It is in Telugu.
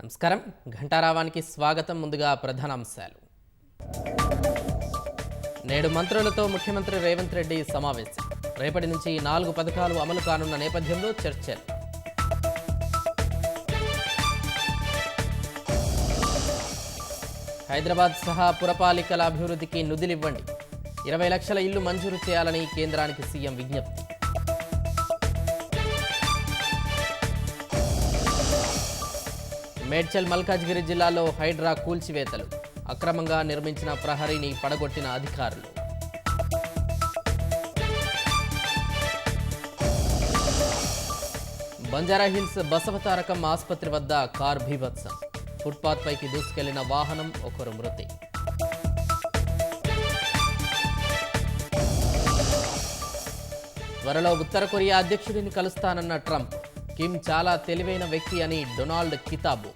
నమస్కారం. ఘంటారావానికి స్వాగతం. ముందుగా ప్రధానాంశాలు. నేడు మంత్రులతో ముఖ్యమంత్రి రేవంత్ రెడ్డి సమావేశం. రేపటి నుంచి 4 పథకాలు అమలు కానున్న నేపథ్యంలో చర్చలు. హైదరాబాద్ సహా పురపాలికల అభివృద్ధికి నిధులివ్వండి. 20 లక్షల ఇళ్లు మంజూరు చేయాలని కేంద్రానికి సీఎం విజ్ఞప్తి. మేడ్చల్ మల్కాజ్గిరి జిల్లాలో హైడ్రా కూల్చివేతలు. అక్రమంగా నిర్మించిన ప్రహరీని పడగొట్టిన అధికారులు. బంజారాహిల్స్ బసవతారకం ఆసుపత్రి వద్ద కార్ బీభత్సం. ఫుట్పాత్ పైకి దూసుకెళ్లిన వాహనం, ఒకరు మృతి. త్వరలో ఉత్తర కొరియా అధ్యక్షుడిని కలుస్తానన్న ట్రంప్. కిమ్ చాలా తెలివైన వ్యక్తి అని డొనాల్డ్ కితాబు.